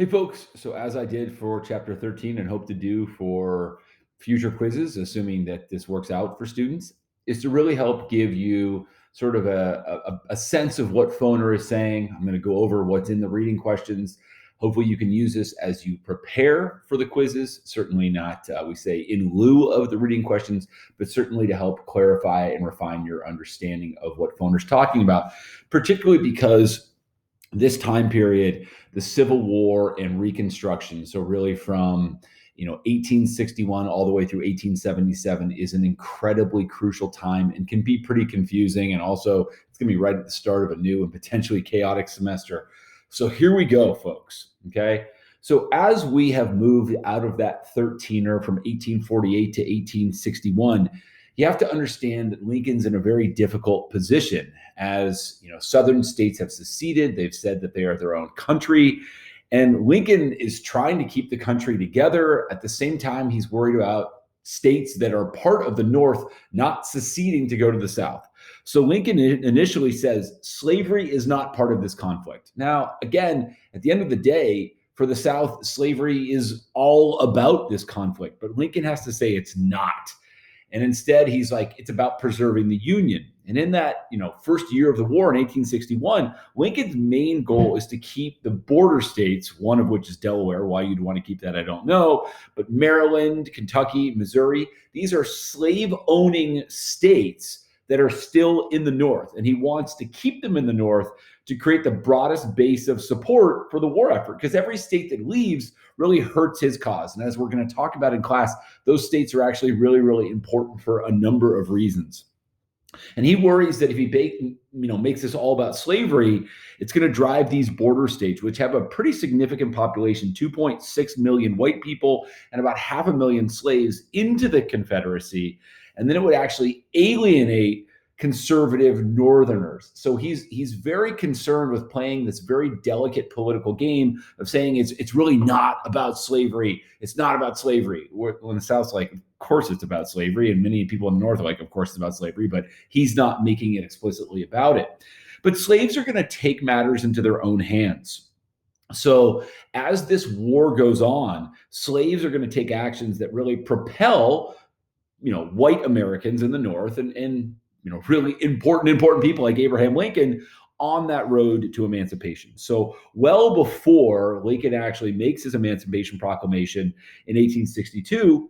Hey folks, so as I did for chapter 13 and hope to do for future quizzes, assuming that this works out for students, is to really help give you sort of a sense of what Phoner is saying. I'm going to go over what's in the reading questions. Hopefully you can use this as you prepare for the quizzes. Certainly not, we say, in lieu of the reading questions, but certainly to help clarify and refine your understanding of what Phoner's talking about, particularly because this time period, the Civil War and Reconstruction, so really from 1861 all the way through 1877, is an incredibly crucial time and can be pretty confusing. And also, it's going to be right at the start of a new and potentially chaotic semester. So here we go, folks. Okay. So as we have moved out of that 13er from 1848 to 1861, you have to understand that Lincoln's in a very difficult position. As southern states have seceded, they've said that they are their own country, and Lincoln is trying to keep the country together. At the same time, he's worried about states that are part of the North not seceding to go to the South. So Lincoln initially says slavery is not part of this conflict. Now, again, at the end of the day, for the South, slavery is all about this conflict, but Lincoln has to say it's not. And instead, he's like, it's about preserving the Union. And in that, first year of the war in 1861, Lincoln's main goal is to keep the border states, one of which is Delaware. Why you'd want to keep that, I don't know. But Maryland, Kentucky, Missouri, these are slave-owning states that are still in the North. And he wants to keep them in the North to create the broadest base of support for the war effort, because every state that leaves really hurts his cause. And as we're going to talk about in class, those states are actually really, really important for a number of reasons. And he worries that if he makes this all about slavery, it's going to drive these border states, which have a pretty significant population, 2.6 million white people and about 500,000 slaves, into the Confederacy. And then it would actually alienate conservative Northerners. So he's very concerned with playing this very delicate political game of saying it's really not about slavery. It's not about slavery. When the South's like, of course it's about slavery, and many people in the North are like, of course it's about slavery, but he's not making it explicitly about it. But slaves are going to take matters into their own hands. So as this war goes on, slaves are going to take actions that really propel, white Americans in the North and really important people like Abraham Lincoln on that road to emancipation. So well before Lincoln actually makes his Emancipation Proclamation in 1862,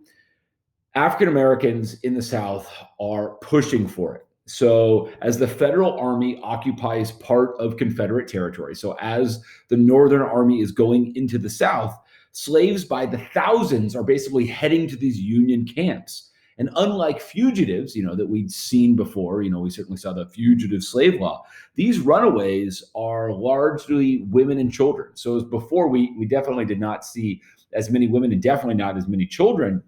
African Americans in the South are pushing for it. So as the Federal Army occupies part of Confederate territory, so as the Northern Army is going into the South, slaves by the thousands are basically heading to these Union camps. And unlike fugitives, that we'd seen before, we certainly saw the fugitive slave law, these runaways are largely women and children. So as before, we definitely did not see as many women and definitely not as many children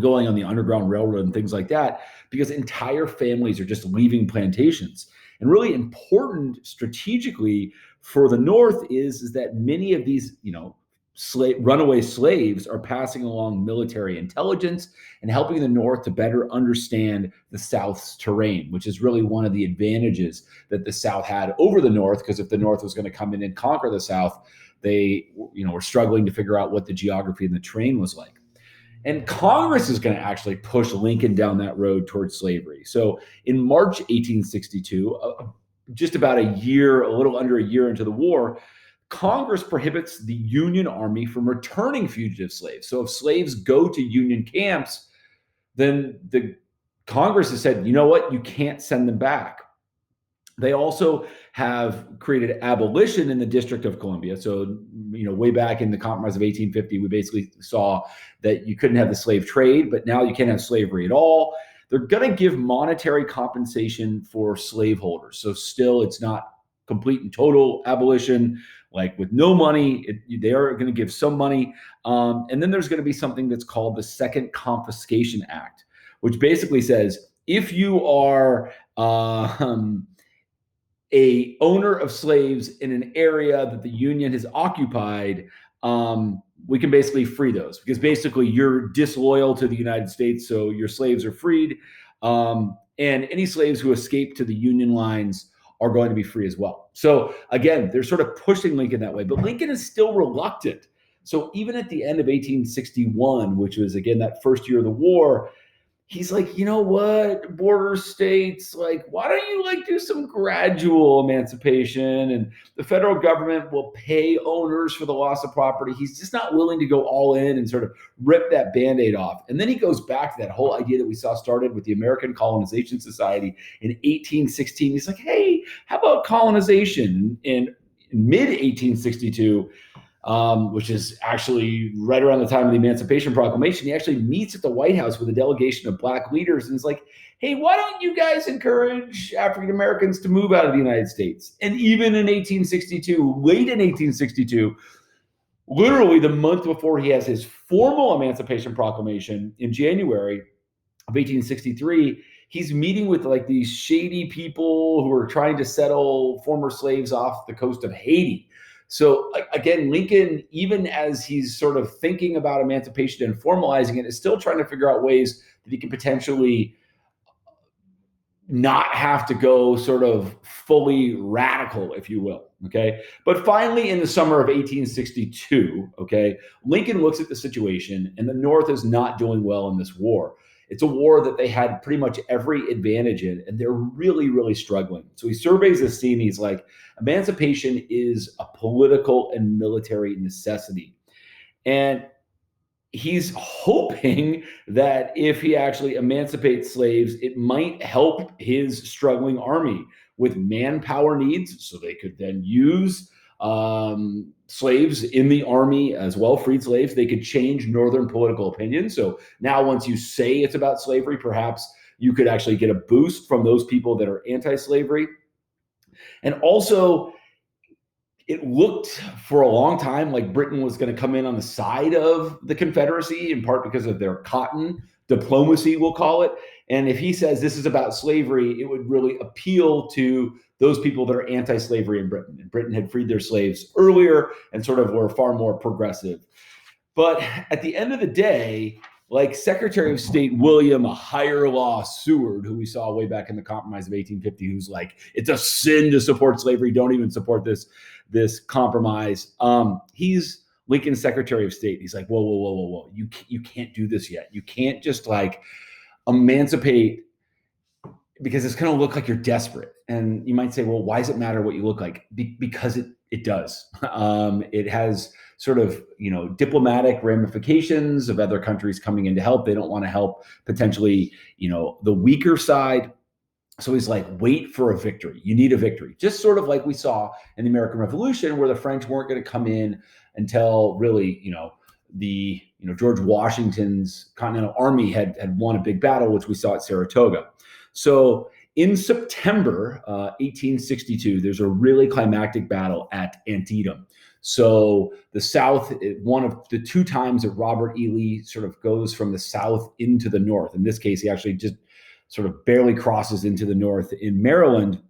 going on the Underground Railroad and things like that, because entire families are just leaving plantations. And really important strategically for the North is that many of these, runaway slaves are passing along military intelligence and helping the North to better understand the South's terrain, which is really one of the advantages that the South had over the North, because if the North was going to come in and conquer the South, they, were struggling to figure out what the geography and the terrain was like. And Congress is going to actually push Lincoln down that road towards slavery. So in March 1862, just about a little under a year into the war, Congress prohibits the Union Army from returning fugitive slaves. So if slaves go to Union camps, then the Congress has said, you know what, you can't send them back. They also have created abolition in the District of Columbia. So, way back in the Compromise of 1850, we basically saw that you couldn't have the slave trade, but now you can't have slavery at all. They're going to give monetary compensation for slaveholders. So still, it's not complete and total abolition, like with no money. They are going to give some money. And then there's going to be something that's called the Second Confiscation Act, which basically says if you are a owner of slaves in an area that the Union has occupied, we can basically free those, because basically you're disloyal to the United States, so your slaves are freed. And any slaves who escape to the Union lines are going to be free as well. So again, they're sort of pushing Lincoln that way, but Lincoln is still reluctant So even at the end of 1861, which was again that first year of the war, he's like, you know what, border states, like, why don't you like do some gradual emancipation, and the federal government will pay owners for the loss of property. He's just not willing to go all in and sort of rip that band-aid off. And then he goes back to that whole idea that we saw started with the American Colonization Society in 1816. He's like, hey, how about colonization? In mid 1862, which is actually right around the time of the Emancipation Proclamation, he actually meets at the White House with a delegation of Black leaders and is like, hey, why don't you guys encourage African Americans to move out of the United States? And even in 1862, late in 1862, literally the month before he has his formal Emancipation Proclamation in January of 1863, he's meeting with like these shady people who are trying to settle former slaves off the coast of Haiti. So again, Lincoln, even as he's sort of thinking about emancipation and formalizing it, is still trying to figure out ways that he can potentially not have to go sort of fully radical, if you will. Okay. But finally, in the summer of 1862, okay, Lincoln looks at the situation, and the North is not doing well in this war. It's a war that they had pretty much every advantage in, and they're really, really struggling. So he surveys the scene. He's like, emancipation is a political and military necessity. And he's hoping that if he actually emancipates slaves, it might help his struggling army with manpower needs, so they could then use slaves in the army as well, freed slaves. They could change Northern political opinion. So now, once you say it's about slavery, perhaps you could actually get a boost from those people that are anti-slavery. And also, it looked for a long time like Britain was going to come in on the side of the Confederacy, in part because of their cotton diplomacy, we'll call it. And if he says this is about slavery, it would really appeal to those people that are anti-slavery in Britain. And Britain had freed their slaves earlier and sort of were far more progressive. But at the end of the day, like Secretary of State William Higher Law Seward, who we saw way back in the Compromise of 1850, who's like, it's a sin to support slavery. Don't even support this compromise. He's Lincoln's Secretary of State. He's like, whoa. You can't do this yet. You can't just like emancipate, because it's going to look like you're desperate. And you might say, well, why does it matter what you look like? Because it does. It has sort of, diplomatic ramifications of other countries coming in to help. They don't want to help potentially, the weaker side. So he's like, wait for a victory. You need a victory. Just sort of like we saw in the American Revolution, where the French weren't going to come in until really, George Washington's Continental Army had won a big battle, which we saw at Saratoga. So in September 1862, there's a really climactic battle at Antietam. So the South, one of the two times that Robert E. Lee sort of goes from the South into the North. In this case, he actually just sort of barely crosses into the North in Maryland.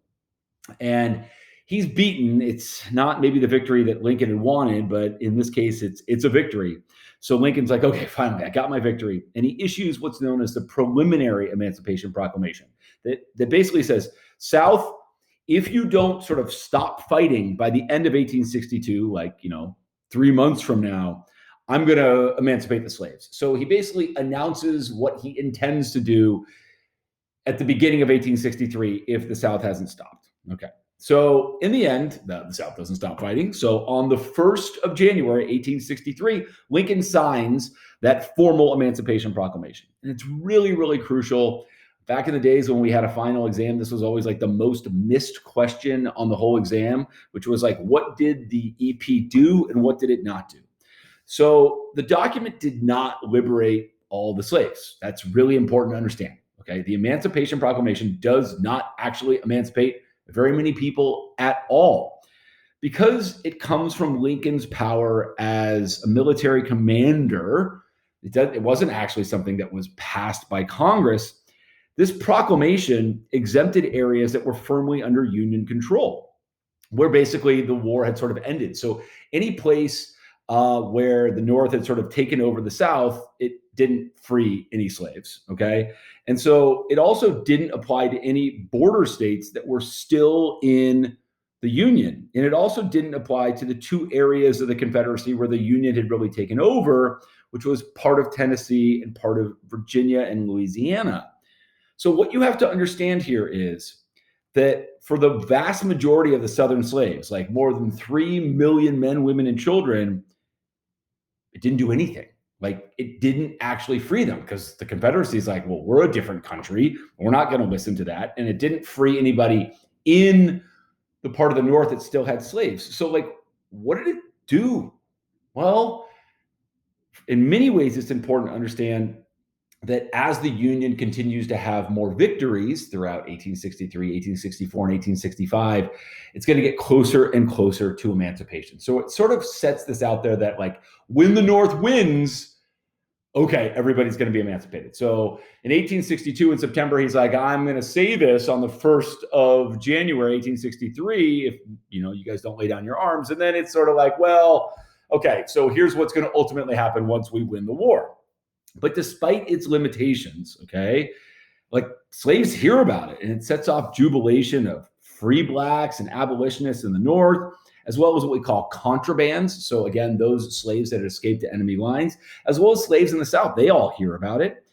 And he's beaten. It's not maybe the victory that Lincoln had wanted, but in this case, it's a victory. So Lincoln's like, okay, finally, I got my victory. And he issues what's known as the Preliminary Emancipation Proclamation that basically says, South, if you don't sort of stop fighting by the end of 1862, like, 3 months from now, I'm going to emancipate the slaves. So he basically announces what he intends to do at the beginning of 1863 if the South hasn't stopped. Okay. So in the end, the South doesn't stop fighting. So on the 1st of January, 1863, Lincoln signs that formal Emancipation Proclamation. And it's really, really crucial. Back in the days when we had a final exam, this was always like the most missed question on the whole exam, which was like, what did the EP do and what did it not do? So the document did not liberate all the slaves. That's really important to understand. Okay. The Emancipation Proclamation does not actually emancipate very many people at all, because it comes from Lincoln's power as a military commander. It wasn't actually something that was passed by Congress. This proclamation exempted areas that were firmly under Union control, where basically the war had sort of ended. So any place where the North had sort of taken over the South, it didn't free any slaves, okay? And so it also didn't apply to any border states that were still in the Union. And it also didn't apply to the two areas of the Confederacy where the Union had really taken over, which was part of Tennessee and part of Virginia and Louisiana. So what you have to understand here is that for the vast majority of the Southern slaves, like more than 3 million men, women, and children, it didn't do anything. Like it didn't actually free them because the Confederacy is like, well, we're a different country. We're not going to listen to that. And it didn't free anybody in the part of the North that still had slaves. So, like, what did it do? Well, in many ways, it's important to understand that as the Union continues to have more victories throughout 1863, 1864, and 1865, it's going to get closer and closer to emancipation. So it sort of sets this out there that, like, when the North wins, okay, everybody's going to be emancipated. So in 1862 in September, he's like, I'm going to say this on the 1st of January, 1863, if you guys don't lay down your arms. And then it's sort of like, well, okay, so here's what's going to ultimately happen once we win the war. But despite its limitations, okay, like slaves hear about it and it sets off jubilation of free blacks and abolitionists in the North, as well as what we call contrabands. So again, those slaves that had escaped to enemy lines, as well as slaves in the South, they all hear about it.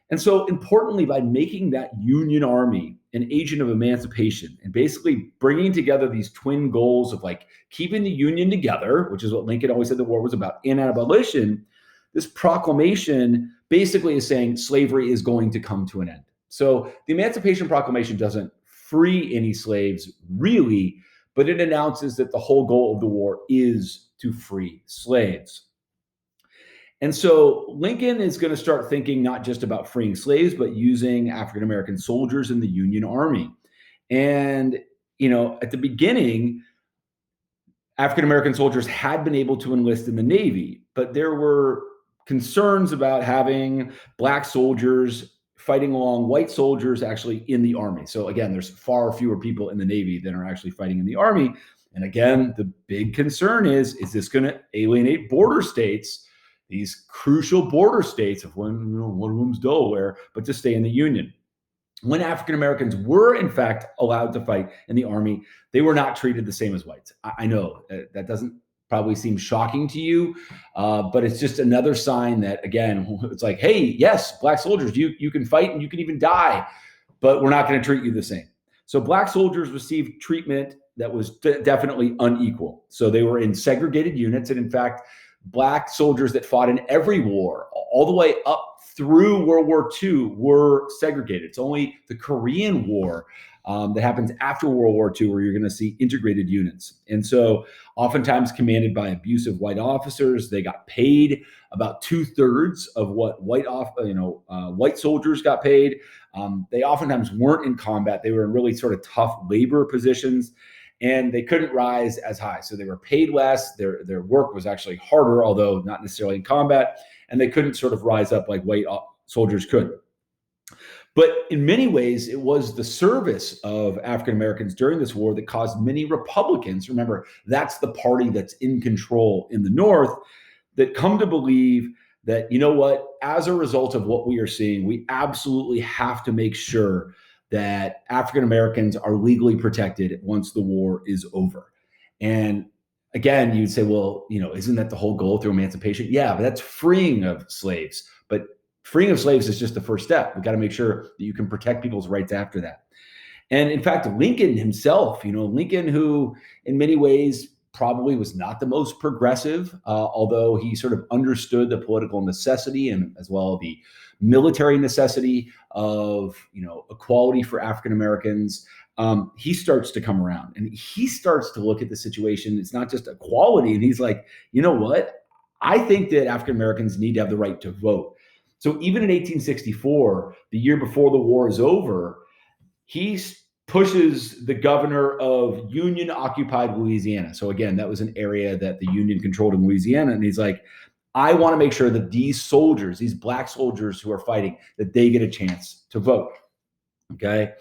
And so importantly, by making that Union Army an agent of emancipation and basically bringing together these twin goals of like keeping the Union together, which is what Lincoln always said the war was about, and abolition, this proclamation basically is saying slavery is going to come to an end. So the Emancipation Proclamation doesn't free any slaves really, but it announces that the whole goal of the war is to free slaves. And so Lincoln is going to start thinking not just about freeing slaves, but using African-American soldiers in the Union Army. And, at the beginning, African-American soldiers had been able to enlist in the Navy, but there were concerns about having black soldiers fighting along white soldiers actually in the Army. So again, there's far fewer people in the Navy than are actually fighting in the Army. And again, the big concern is this going to alienate border states, these crucial border states of one of them's Delaware, but to stay in the Union. When African Americans were in fact allowed to fight in the Army, they were not treated the same as whites. I know that doesn't probably seem shocking to you, but it's just another sign that, again, it's like, hey, yes, black soldiers, you can fight and you can even die, but we're not going to treat you the same. So black soldiers received treatment that was definitely unequal. So they were in segregated units. And in fact, black soldiers that fought in every war, all the way up through World War II, were segregated. It's only the Korean War that happens after World War II where you're going to see integrated units. And so oftentimes commanded by abusive white officers, they got paid about 2/3 of what white soldiers got paid. They oftentimes weren't in combat. They were in really sort of tough labor positions, and they couldn't rise as high. So they were paid less. Their work was actually harder, although not necessarily in combat, and they couldn't sort of rise up like white soldiers could. But in many ways, it was the service of African Americans during this war that caused many Republicans, remember, that's the party that's in control in the North, that come to believe that, as a result of what we are seeing, we absolutely have to make sure that African Americans are legally protected once the war is over. And again, you'd say, well, isn't that the whole goal through emancipation? Yeah, but that's freeing of slaves. But freeing of slaves is just the first step. We got to make sure that you can protect people's rights after that. And in fact, Lincoln himself, Lincoln, who in many ways probably was not the most progressive, although he sort of understood the political necessity and as well the military necessity of, equality for African Americans. He starts to come around and he starts to look at the situation. It's not just equality. And he's like, you know what? I think that African Americans need to have the right to vote. So even in 1864, the year before the war is over, he pushes the governor of Union-occupied Louisiana. So again, that was an area that the Union controlled in Louisiana. And he's like, I want to make sure that these soldiers, these black soldiers who are fighting, that they get a chance to vote. Okay.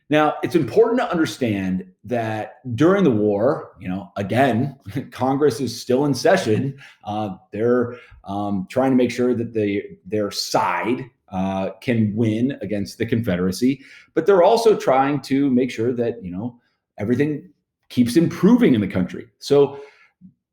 Now, it's important to understand that during the war, again, Congress is still in session. They're trying to make sure that their side can win against the Confederacy, but they're also trying to make sure that, everything keeps improving in the country. So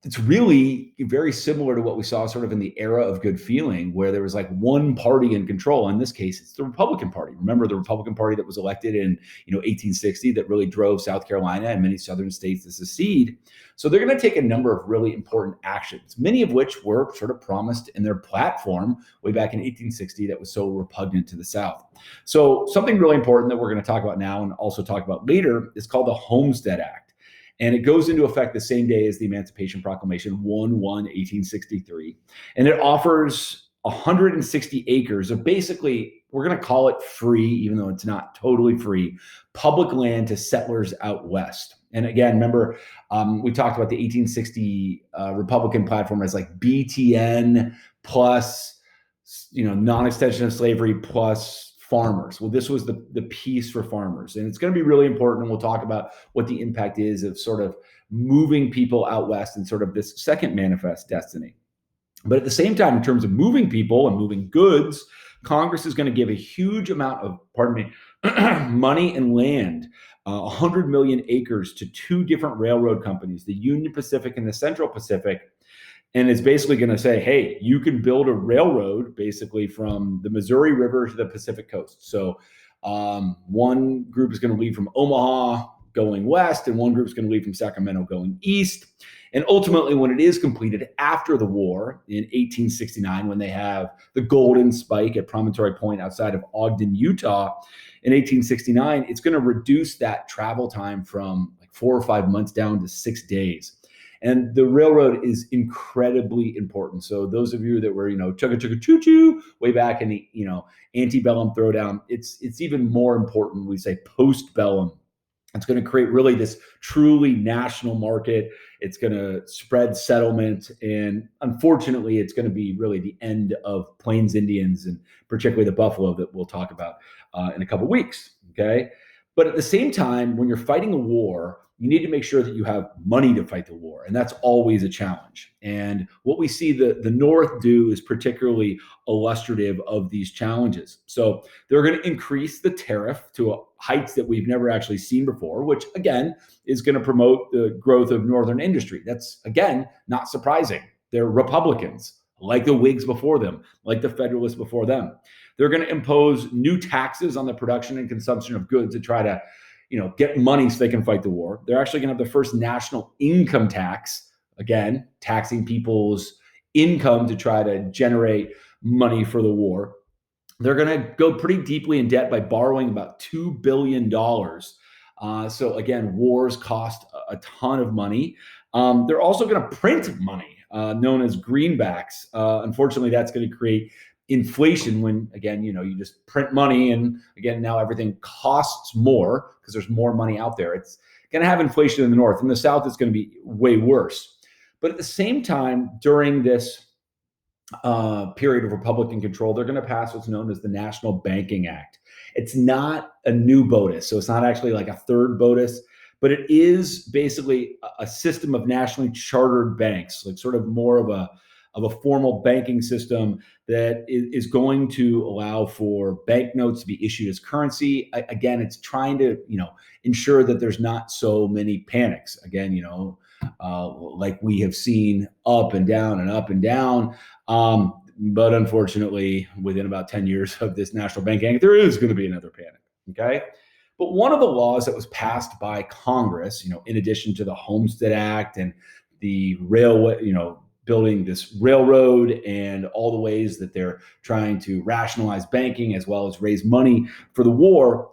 it's really very similar to what we saw sort of in the era of good feeling, where there was like one party in control. In this case, it's the Republican Party. Remember the Republican Party that was elected in 1860 that really drove South Carolina and many southern states to secede. So they're going to take a number of really important actions, many of which were sort of promised in their platform way back in 1860 that was so repugnant to the South. So something really important that we're going to talk about now and also talk about later is called the Homestead Act. And it goes into effect the same day as the Emancipation Proclamation, 1/1/1863. And it offers 160 acres of basically, we're going to call it free, even though it's not totally free, public land to settlers out west. And again, remember, we talked about the 1860 Republican platform as like BTN plus, non-extension of slavery plus farmers. Well, this was the piece for farmers. And it's going to be really important. And we'll talk about what the impact is of sort of moving people out west and sort of this second manifest destiny. But at the same time, in terms of moving people and moving goods, Congress is going to give a huge amount of, money and land, 100 million acres to two different railroad companies, the Union Pacific and the Central Pacific. And it's basically going to say, hey, you can build a railroad basically from the Missouri River to the Pacific coast. So one group is going to leave from Omaha going west, and one group is going to leave from Sacramento going east. And ultimately, when it is completed after the war in 1869, when they have the Golden Spike at Promontory Point outside of Ogden, Utah, in 1869, it's going to reduce that travel time from like 4 or 5 months down to 6 days. And the railroad is incredibly important. So those of you that were, chugga chugga choo choo way back in the, antebellum throwdown, it's even more important, we say postbellum. It's going to create really this truly national market. It's going to spread settlement. And unfortunately, it's going to be really the end of Plains Indians and particularly the buffalo that we'll talk about in a couple of weeks. Okay. But at the same time, when you're fighting a war, you need to make sure that you have money to fight the war. And that's always a challenge. And what we see the North do is particularly illustrative of these challenges. So they're going to increase the tariff to heights that we've never actually seen before, which again is going to promote the growth of Northern industry. That's, again, not surprising. They're Republicans, like the Whigs before them, like the Federalists before them. They're going to impose new taxes on the production and consumption of goods to try to get money so they can fight the war. They're actually going to have the first national income tax, again, taxing people's income to try to generate money for the war. They're going to go pretty deeply in debt by borrowing about $2 billion. So again, wars cost a ton of money. They're also going to print money, known as greenbacks. Unfortunately, that's going to create inflation when, again, you just print money, and again, now everything costs more because there's more money out there. It's going to have inflation in the North. In the South, it's going to be way worse. But at the same time, during this period of Republican control, they're going to pass what's known as the National Banking Act. It's not a new BOTUS, so it's not actually like a third BOTUS, but it is basically a system of nationally chartered banks, like sort of more of a formal banking system that is going to allow for banknotes to be issued as currency. Again, it's trying to, ensure that there's not so many panics. Again, like we have seen up and down and up and down. But unfortunately, within about 10 years of this National Banking Act, there is going to be another panic. Okay. But one of the laws that was passed by Congress, in addition to the Homestead Act and the railway, building this railroad and all the ways that they're trying to rationalize banking as well as raise money for the war,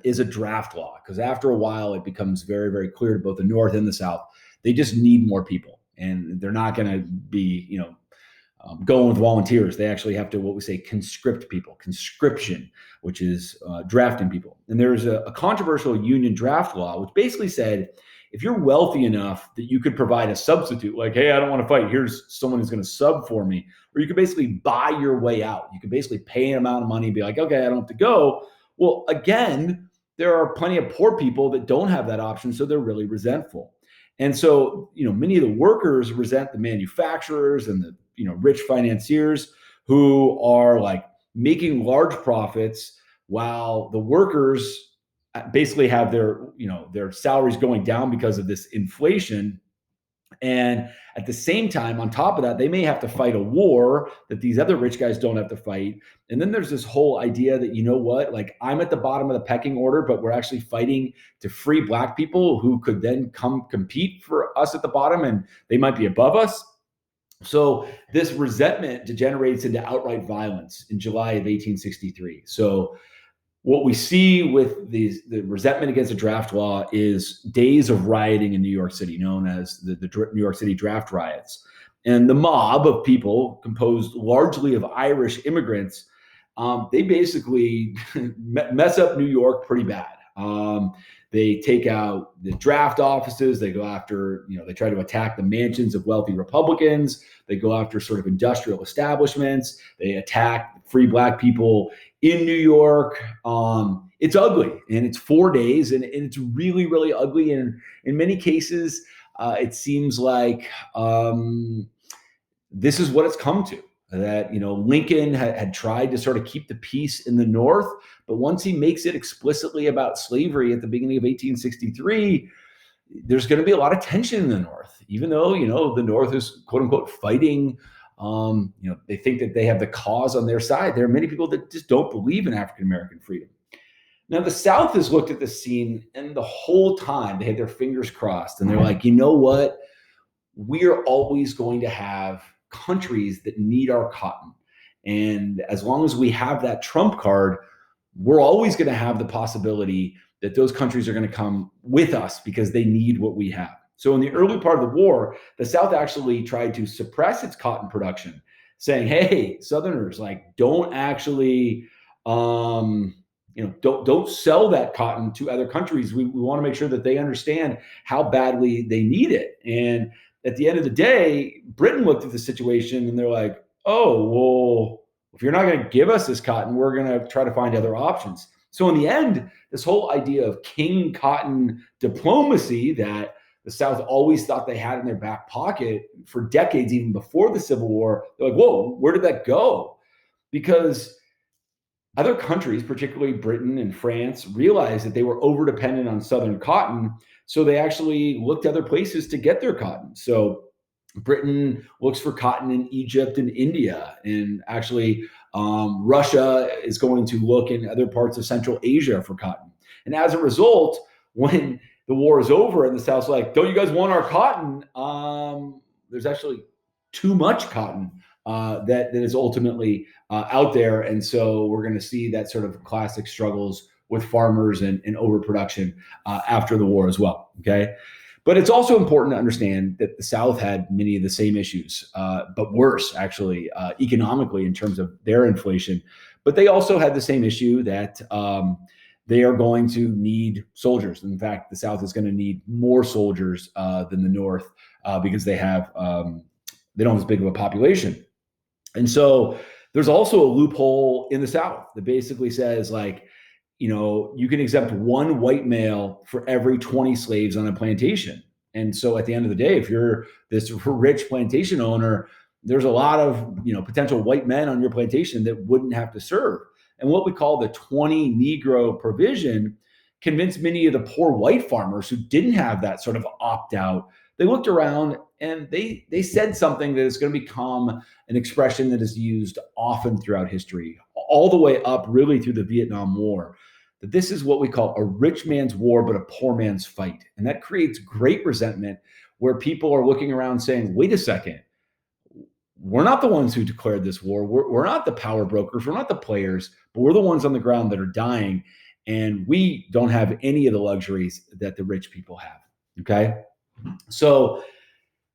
is a draft law. Because after a while, it becomes very, very clear to both the North and the South, they just need more people. And they're not going to be, going with volunteers. They actually have to, what we say, conscript people, conscription, which is drafting people. And there's a controversial union draft law, which basically said, if you're wealthy enough that you could provide a substitute, like, hey, I don't want to fight, here's someone who's going to sub for me, or you could basically buy your way out. You could basically pay an amount of money and be like, okay, I don't have to go. Well, again, there are plenty of poor people that don't have that option, so they're really resentful. And so, many of the workers resent the manufacturers and the, rich financiers who are like making large profits while the workers basically have their salaries going down because of this inflation. And at the same time, on top of that, they may have to fight a war that these other rich guys don't have to fight. And then there's this whole idea that, you know what, like I'm at the bottom of the pecking order, but we're actually fighting to free Black people who could then come compete for us at the bottom, and they might be above us. So this resentment degenerates into outright violence in July of 1863. So what we see with the resentment against the draft law is days of rioting in New York City, known as the New York City draft riots. And the mob of people, composed largely of Irish immigrants, they basically mess up New York pretty bad. They take out the draft offices. They go after, they try to attack the mansions of wealthy Republicans. They go after sort of industrial establishments. They attack free Black people in New York. It's ugly, and it's 4 days, and it's really, really ugly. And in many cases, it seems like this is what it's come to. That Lincoln had tried to sort of keep the peace in the North, but once he makes it explicitly about slavery at the beginning of 1863, there's going to be a lot of tension in the North, even though the North is quote unquote fighting. They think that they have the cause on their side. There are many people that just don't believe in African American freedom. Now, the South has looked at the scene, and the whole time they had their fingers crossed, and they're like, you know what? We are always going to have countries that need our cotton. And as long as we have that trump card, we're always going to have the possibility that those countries are going to come with us because they need what we have. So in the early part of the war, the South actually tried to suppress its cotton production, saying, hey, Southerners, like, don't actually, don't sell that cotton to other countries. We want to make sure that they understand how badly they need it. And at the end of the day, Britain looked at the situation and they're like, oh, well, if you're not going to give us this cotton, we're going to try to find other options. So in the end, this whole idea of king cotton diplomacy that the South always thought they had in their back pocket for decades, even before the Civil War, they're like, whoa, where did that go? Because other countries, particularly Britain and France, realized that they were overdependent on Southern cotton. So they actually looked to other places to get their cotton. So Britain looks for cotton in Egypt and India. And actually, Russia is going to look in other parts of Central Asia for cotton. And as a result, when the war is over and the South's like, don't you guys want our cotton? There's actually too much cotton that is ultimately out there. And so we're going to see that sort of classic struggles with farmers and overproduction after the war as well. Okay. But it's also important to understand that the South had many of the same issues, but worse, actually, economically in terms of their inflation. But they also had the same issue that they are going to need soldiers. In fact, the South is going to need more soldiers than the North because they don't have as big of a population. And so there's also a loophole in the South that basically says, like, you can exempt one white male for every 20 slaves on a plantation. And so at the end of the day, if you're this rich plantation owner, there's a lot of, potential white men on your plantation that wouldn't have to serve. And what we call the 20 Negro provision convinced many of the poor white farmers who didn't have that sort of opt out. They looked around and they said something that is going to become an expression that is used often throughout history, all the way up really through the Vietnam War, that this is what we call a rich man's war, but a poor man's fight. And that creates great resentment where people are looking around saying, wait a second, we're not the ones who declared this war. We're not the power brokers. We're not the players, but we're the ones on the ground that are dying. And we don't have any of the luxuries that the rich people have. Okay. So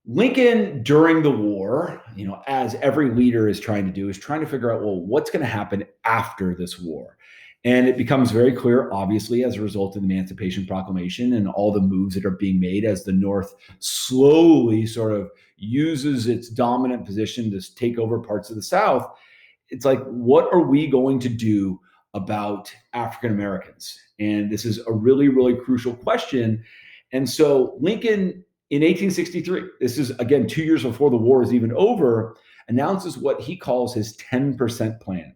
Lincoln, during the war, as every leader is trying to do, is trying to figure out, well, what's going to happen after this war? And it becomes very clear, obviously, as a result of the Emancipation Proclamation and all the moves that are being made as the North slowly sort of uses its dominant position to take over parts of the South. It's like, what are we going to do about African Americans? And this is a really, really crucial question. And so Lincoln, in 1863, this is, again, 2 years before the war is even over, announces what he calls his 10% plan.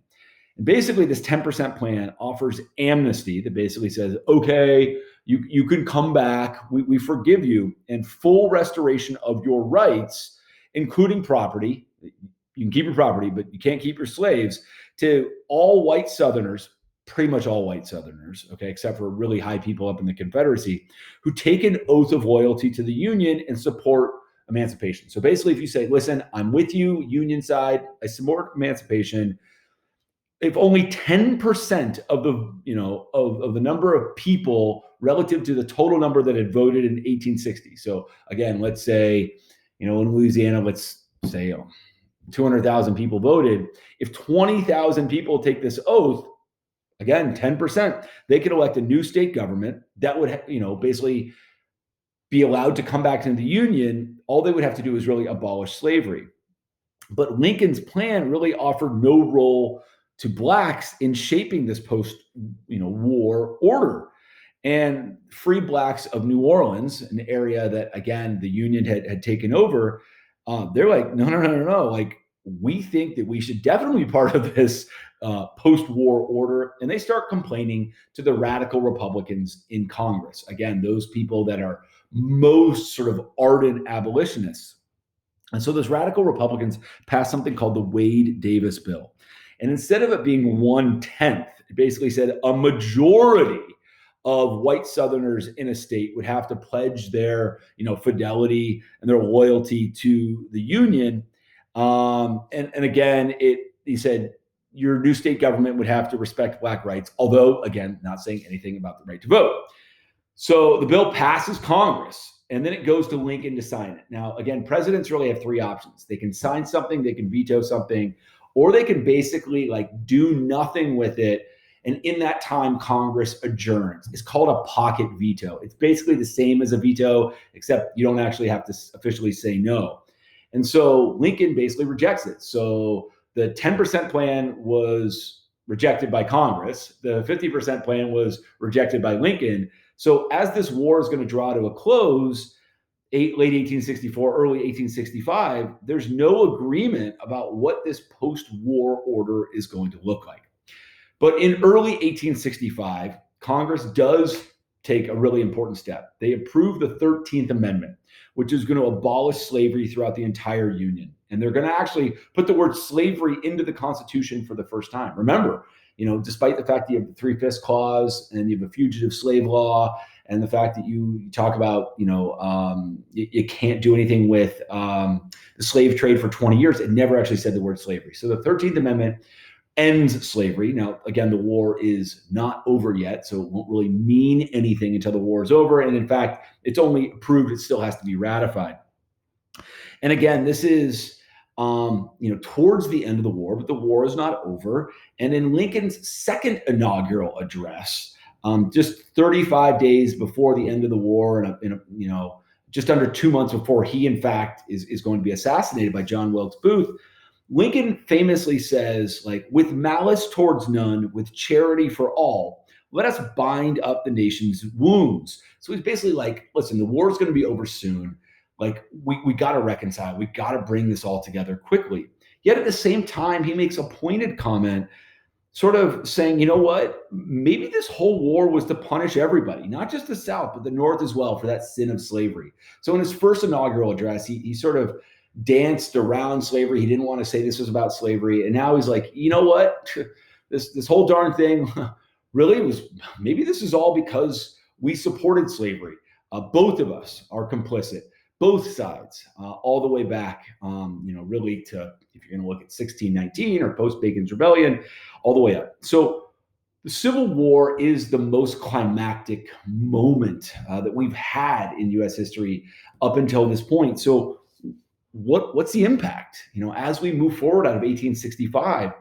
And basically, this 10% plan offers amnesty that basically says, okay, you can come back, we forgive you, and full restoration of your rights, including property. You can keep your property, but you can't keep your slaves, to all white Southerners, pretty much all white Southerners, okay, except for really high people up in the Confederacy, who take an oath of loyalty to the Union and support emancipation. So basically, if you say, listen, I'm with you, Union side, I support emancipation, if only 10% of the, of the number of people relative to the total number that had voted in 1860. So again, let's say, in Louisiana, let's say 200,000 people voted. If 20,000 people take this oath, again, 10%, they could elect a new state government that would, basically be allowed to come back into the Union. All they would have to do is really abolish slavery. But Lincoln's plan really offered no role to blacks in shaping this post-war order. And free blacks of New Orleans, an area that, again, the Union had taken over, they're like, no. Like, we think that we should definitely be part of this post-war order. And they start complaining to the radical Republicans in Congress. Again, those people that are most sort of ardent abolitionists. And so those radical Republicans passed something called the Wade-Davis Bill. And instead of it being 1/10, it basically said a majority of white Southerners in a state would have to pledge their, fidelity and their loyalty to the Union. And again, he said your new state government would have to respect black rights, although, again, not saying anything about the right to vote. So the bill passes Congress, and then it goes to Lincoln to sign it. Now, again, presidents really have three options. They can sign something, they can veto something, or they can basically do nothing with it. And in that time, Congress adjourns. It's called a pocket veto. It's basically the same as a veto, except you don't actually have to officially say no. And so Lincoln basically rejects it. So the 10% plan was rejected by Congress. The 50% plan was rejected by Lincoln. So as this war is going to draw to a close, late 1864, early 1865, there's no agreement about what this post-war order is going to look like. But in early 1865, Congress does take a really important step. They approve the 13th Amendment, which is going to abolish slavery throughout the entire Union. And they're going to actually put the word slavery into the Constitution for the first time. Remember, despite the fact that you have the Three-Fifths Clause and you have a fugitive slave law, and the fact that you talk about, you can't do anything with the slave trade for 20 years, it never actually said the word slavery. So the 13th Amendment ends slavery. Now, again, the war is not over yet, so it won't really mean anything until the war is over. And in fact, it's only approved, it still has to be ratified. And again, this is, towards the end of the war, but the war is not over. And in Lincoln's second inaugural address, just 35 days before the end of the war, and just under 2 months before he, in fact, is going to be assassinated by John Wilkes Booth, Lincoln famously says, with malice towards none, with charity for all, let us bind up the nation's wounds. So he's basically like, listen, the war is going to be over soon. We got to reconcile. We got to bring this all together quickly. Yet at the same time, he makes a pointed comment, sort of saying, you know what, maybe this whole war was to punish everybody, not just the South, but the North as well, for that sin of slavery. So in his first inaugural address, he sort of danced around slavery. He didn't want to say this was about slavery. And now he's like, you know what, this whole darn thing really was, maybe this is all because we supported slavery. Both of us are complicit. Both sides, all the way back, really to, if you're going to look at 1619 or post-Bacon's Rebellion, all the way up. So the Civil War is the most climactic moment that we've had in U.S. history up until this point. So what's the impact? As we move forward out of 1865,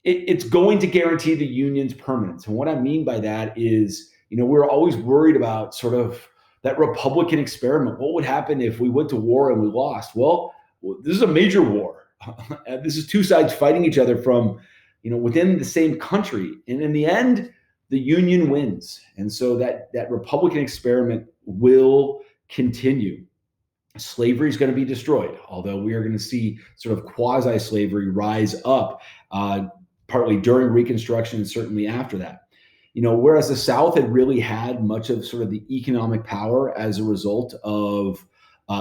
it's going to guarantee the Union's permanence. And what I mean by that is, we're always worried about sort of that Republican experiment. What would happen if we went to war and we lost? Well, this is a major war. This is two sides fighting each other from, within the same country. And in the end, the Union wins. And so that Republican experiment will continue. Slavery is going to be destroyed, although we are going to see sort of quasi-slavery rise up partly during Reconstruction and certainly after that. Whereas the South had really had much of sort of the economic power as a result of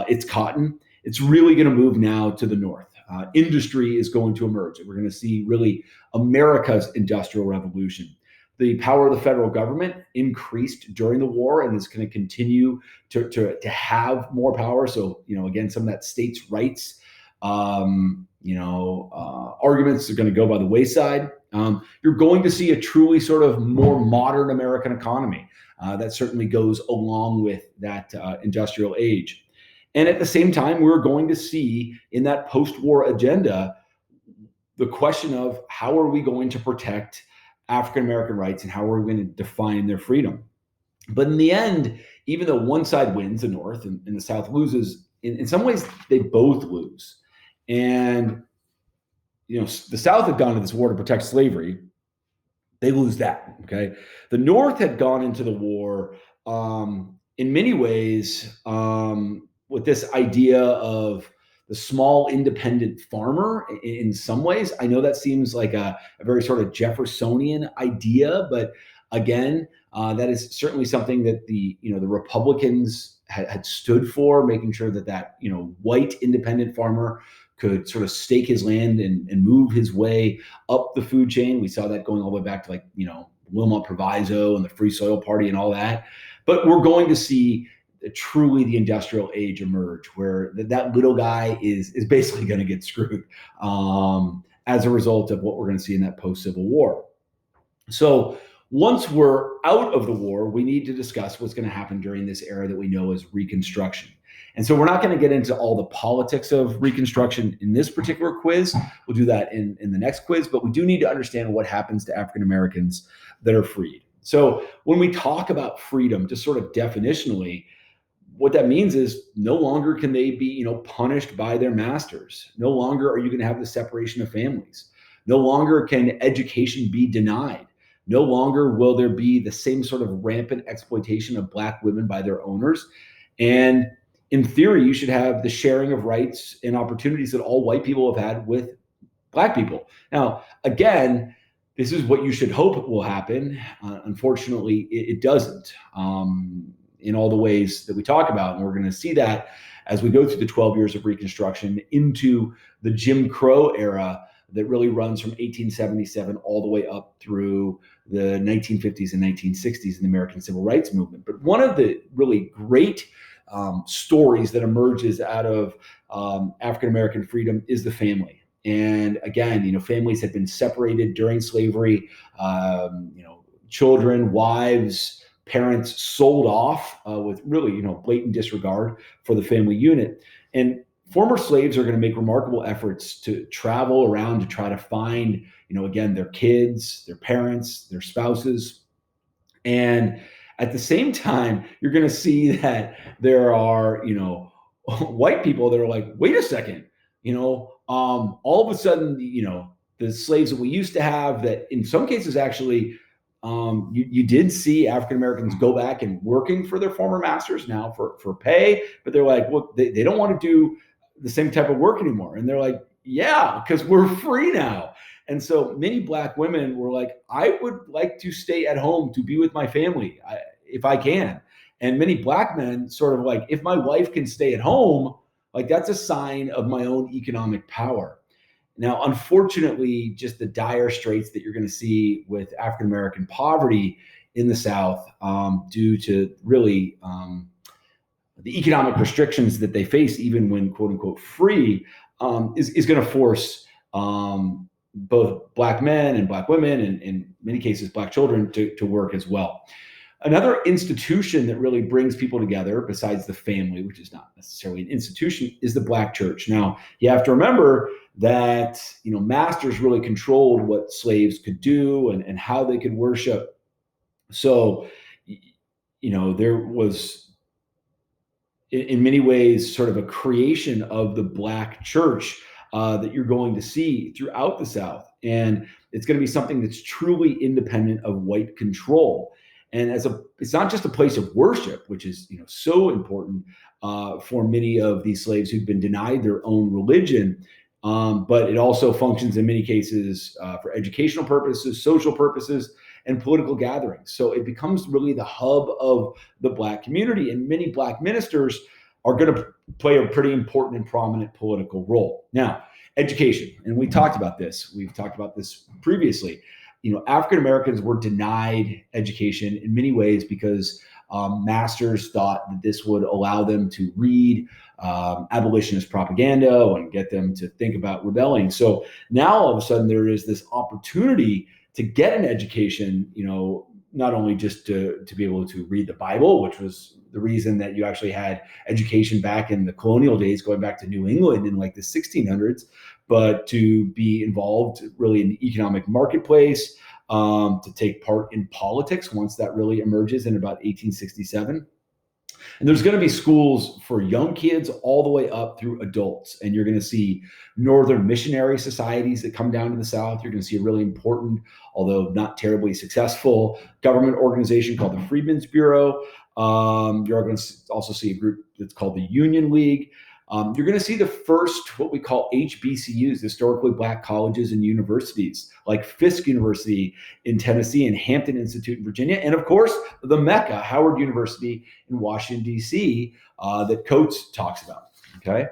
its cotton, it's really going to move now to the North. Industry is going to emerge. We're going to see really America's industrial revolution. The power of the federal government increased during the war and is going to continue to have more power. So, again, some of that states' rights, arguments are going to go by the wayside. You're going to see a truly sort of more modern American economy that certainly goes along with that industrial age. And at the same time, we're going to see in that post-war agenda the question of how are we going to protect African American rights and how are we going to define their freedom. But in the end, even though one side wins, the North, and the South loses, in some ways they both lose. And the South had gone to this war to protect slavery. They lose that. Okay, the North had gone into the war in many ways with this idea of the small independent farmer. In some ways, I know that seems like a very sort of Jeffersonian idea, but again, that is certainly something that the Republicans had stood for, making sure that white independent farmer could sort of stake his land and move his way up the food chain. We saw that going all the way back to Wilmot Proviso and the Free Soil Party and all that. But we're going to see truly the industrial age emerge, where that little guy is basically going to get screwed as a result of what we're going to see in that post-Civil War. So once we're out of the war, we need to discuss what's going to happen during this era that we know as Reconstruction. And so we're not going to get into all the politics of Reconstruction in this particular quiz. We'll do that in the next quiz, but we do need to understand what happens to African Americans that are freed. So when we talk about freedom, just sort of definitionally, what that means is no longer can they be, punished by their masters. No longer are you going to have the separation of families. No longer can education be denied. No longer will there be the same sort of rampant exploitation of Black women by their owners. And in theory, you should have the sharing of rights and opportunities that all white people have had with Black people. Now, again, this is what you should hope will happen. Unfortunately, it doesn't in all the ways that we talk about. And we're going to see that as we go through the 12 years of Reconstruction into the Jim Crow era that really runs from 1877 all the way up through the 1950s and 1960s in the American Civil Rights Movement. But one of the really great stories that emerges out of African American freedom is the family. And again, families had been separated during slavery. Children, wives, parents sold off with really, blatant disregard for the family unit. And former slaves are going to make remarkable efforts to travel around to try to find, again, their kids, their parents, their spouses. And at the same time, you're going to see that there are, white people that are like, wait a second, all of a sudden, the slaves that we used to have that in some cases actually you did see African Americans go back and working for their former masters now for pay, but they're like, well, they don't want to do the same type of work anymore. And they're like, yeah, because we're free now. And so many Black women were like, I would like to stay at home to be with my family if I can. And many Black men sort of like, if my wife can stay at home, like that's a sign of my own economic power. Now, unfortunately, just the dire straits that you're going to see with African American poverty in the South due to really the economic restrictions that they face, even when quote unquote free, is going to force both Black men and Black women, and in many cases, Black children to work as well. Another institution that really brings people together besides the family, which is not necessarily an institution, is the Black church. Now, you have to remember that, masters really controlled what slaves could do and how they could worship. So, there was in many ways sort of a creation of the Black church that you're going to see throughout the South. And it's going to be something that's truly independent of white control. And it's not just a place of worship, which is so important for many of these slaves who've been denied their own religion. but it also functions in many cases for educational purposes, social purposes, and political gatherings. So it becomes really the hub of the Black community, and many Black ministers are going to play a pretty important and prominent political role. Now, education, and we talked about this. We've talked about this previously. African Americans were denied education in many ways because masters thought that this would allow them to read abolitionist propaganda and get them to think about rebelling. So now all of a sudden there is this opportunity to get an education, not only just to be able to read the Bible, which was the reason that you actually had education back in the colonial days, going back to New England in like the 1600s, but to be involved really in the economic marketplace, to take part in politics once that really emerges in about 1867. And there's going to be schools for young kids all the way up through adults. And you're going to see Northern missionary societies that come down to the South. You're going to see a really important, although not terribly successful, government organization called the Freedmen's Bureau. You're going to also see a group that's called the Union League. You're going to see the first, what we call HBCUs, historically Black colleges and universities, like Fisk University in Tennessee and Hampton Institute in Virginia. And of course, the Mecca, Howard University in Washington, D.C., that Coates talks about, okay?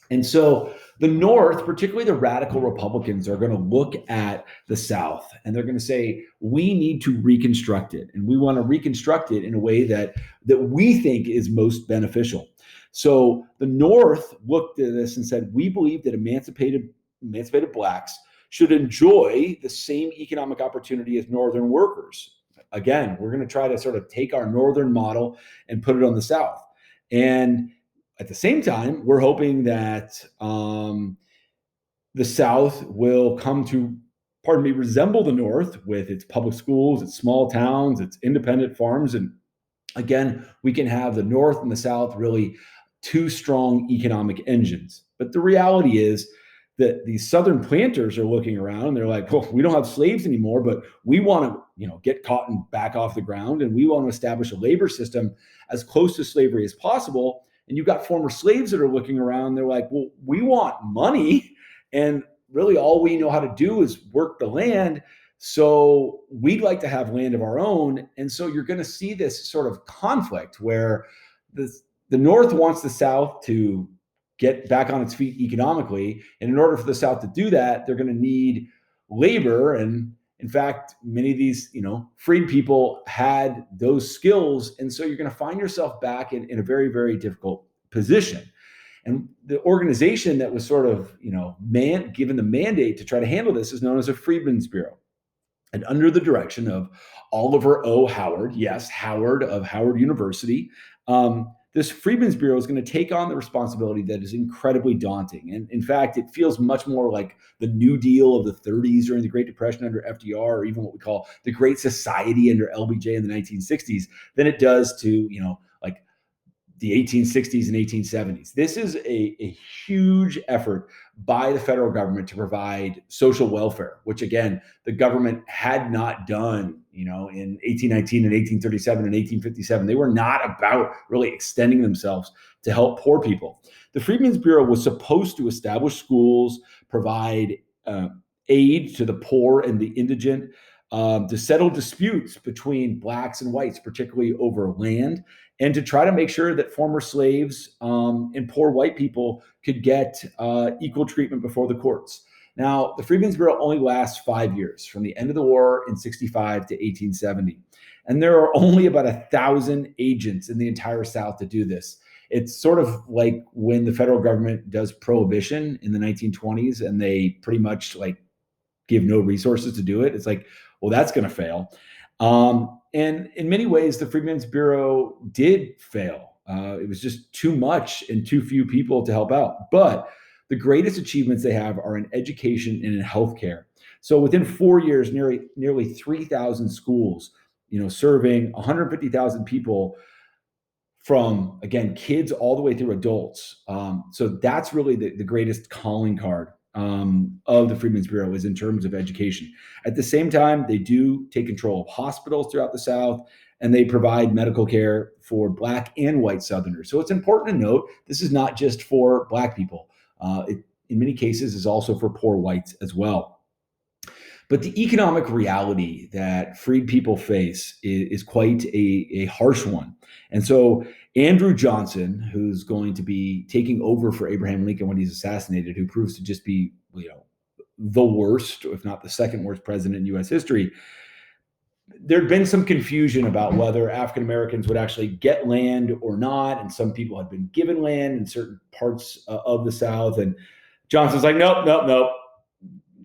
And so the North, particularly the radical Republicans, are going to look at the South and they're going to say, we need to reconstruct it. And we want to reconstruct it in a way that we think is most beneficial. So the North looked at this and said, we believe that emancipated Blacks should enjoy the same economic opportunity as Northern workers. Again, we're going to try to sort of take our Northern model and put it on the South. And at the same time, we're hoping that the South will come to, resemble the North with its public schools, its small towns, its independent farms. And again, we can have the North and the South really two strong economic engines. But the reality is that these Southern planters are looking around and they're like, well, we don't have slaves anymore, but we want to, get cotton back off the ground, and we want to establish a labor system as close to slavery as possible. And you've got former slaves that are looking around. They're like, well, we want money, and really all we know how to do is work the land. So we'd like to have land of our own. And so you're going to see this sort of conflict where the North wants the South to get back on its feet economically. And in order for the South to do that, they're going to need labor. And in fact, many of these, freed people had those skills. And so you're going to find yourself back in a very, very difficult position. And the organization that was sort of, given the mandate to try to handle this is known as a Freedmen's Bureau. And under the direction of Oliver O. Howard, yes, Howard of Howard University, this Freedmen's Bureau is going to take on the responsibility that is incredibly daunting. And in fact, it feels much more like the New Deal of the 30s during the Great Depression under FDR, or even what we call the Great Society under LBJ in the 1960s, than it does to, like the 1860s and 1870s. This is a huge effort by the federal government to provide social welfare, which again, the government had not done, in 1819 and 1837 and 1857. They were not about really extending themselves to help poor people. The Freedmen's Bureau was supposed to establish schools, provide aid to the poor and the indigent, to settle disputes between Blacks and whites, particularly over land, and to try to make sure that former slaves and poor white people could get equal treatment before the courts. Now, the Freedmen's Bureau only lasts 5 years, from the end of the war in 65 to 1870. And there are only about 1,000 agents in the entire South to do this. It's sort of like when the federal government does prohibition in the 1920s and they pretty much give no resources to do it. It's like, well, that's going to fail. And in many ways, the Freedmen's Bureau did fail. It was just too much and too few people to help out. But the greatest achievements they have are in education and in healthcare. So within 4 years, nearly 3,000 schools, serving 150,000 people, from, again, kids all the way through adults. So that's really the greatest calling card of the Freedmen's Bureau, is in terms of education. At the same time, they do take control of hospitals throughout the South, and they provide medical care for Black and white Southerners. So it's important to note, this is not just for Black people. in many cases is also for poor whites as well. But the economic reality that freed people face is quite a harsh one. And so Andrew Johnson, who's going to be taking over for Abraham Lincoln when he's assassinated, who proves to just be, the worst, if not the second worst president in U.S. history, there'd been some confusion about whether African Americans would actually get land or not. And some people had been given land in certain parts of the South. And Johnson's like, nope, nope, nope.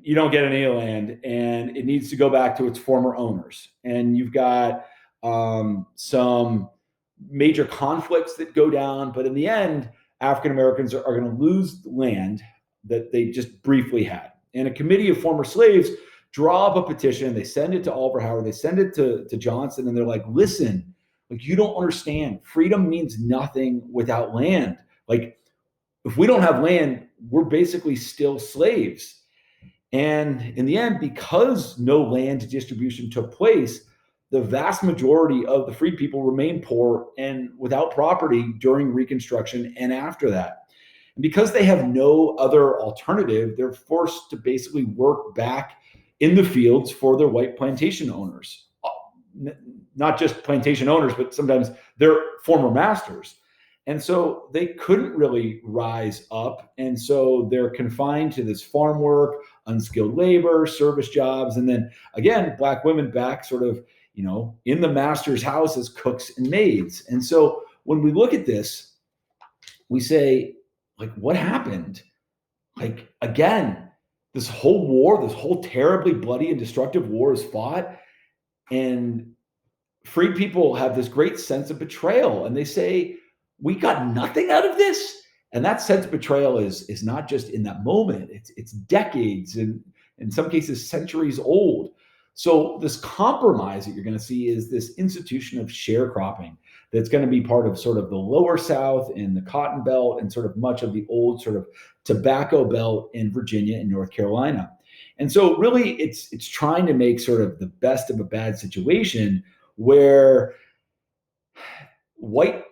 You don't get any land, and it needs to go back to its former owners. And you've got some major conflicts that go down, but in the end, African Americans are going to lose land that they just briefly had. And a committee of former slaves draw up a petition. They send it to Oliver Howard. They send it to Johnson, and they're like, listen, like, you don't understand. Freedom means nothing without land. Like, if we don't have land, we're basically still slaves. And in the end, because no land distribution took place, the vast majority of the freed people remained poor and without property during Reconstruction and after that. And because they have no other alternative, they're forced to basically work back in the fields for their white plantation owners. Not just plantation owners, but sometimes their former masters. And so they couldn't really rise up. And so they're confined to this farm work, unskilled labor, service jobs. And then again, Black women back sort of, in the master's house as cooks and maids. And so when we look at this, we say, like, what happened? Like, again, this whole war, this whole terribly bloody and destructive war is fought. And freed people have this great sense of betrayal. And they say, we got nothing out of this. And that sense of betrayal is not just in that moment, it's decades and in some cases centuries old. So this compromise that you're going to see is this institution of sharecropping that's going to be part of sort of the lower South and the Cotton Belt and sort of much of the old sort of tobacco belt in Virginia and North Carolina. And so really it's trying to make sort of the best of a bad situation where white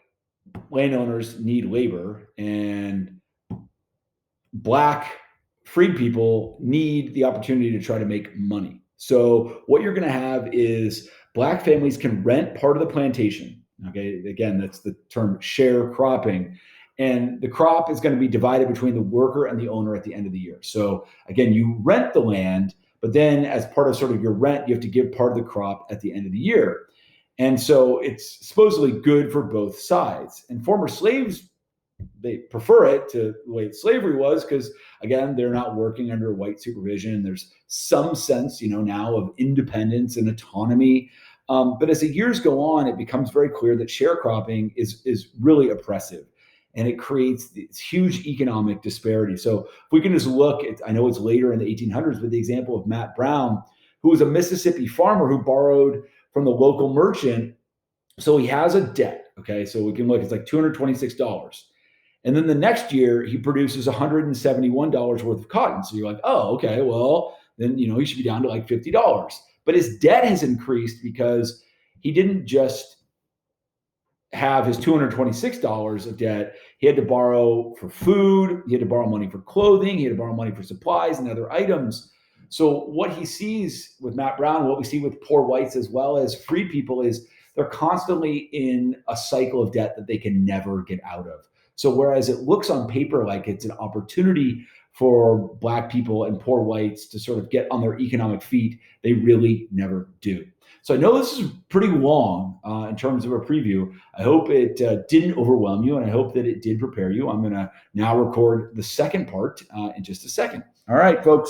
landowners need labor and Black freed people need the opportunity to try to make money. So what you're going to have is Black families can rent part of the plantation. Okay, again, that's the term sharecropping. And the crop is going to be divided between the worker and the owner at the end of the year. So again, you rent the land, but then as part of sort of your rent, you have to give part of the crop at the end of the year. And so it's supposedly good for both sides. And former slaves, they prefer it to the way slavery was because, again, they're not working under white supervision. There's some sense, now of independence and autonomy. But as the years go on, it becomes very clear that sharecropping is really oppressive. And it creates this huge economic disparity. So if we can just look at, I know it's later in the 1800s, but the example of Matt Brown, who was a Mississippi farmer who borrowed from the local merchant. So he has a debt. Okay. So we can look, it's like $226. And then the next year he produces $171 worth of cotton. So you're like, oh, okay, well, then, he should be down to like $50. But his debt has increased because he didn't just have his $226 of debt. He had to borrow for food. He had to borrow money for clothing. He had to borrow money for supplies and other items. So what he sees with Matt Brown, what we see with poor whites as well as free people, is they're constantly in a cycle of debt that they can never get out of. So whereas it looks on paper like it's an opportunity for Black people and poor whites to sort of get on their economic feet, they really never do. So I know this is pretty long in terms of a preview. I hope it didn't overwhelm you, and I hope that it did prepare you. I'm going to now record the second part in just a second. All right, folks.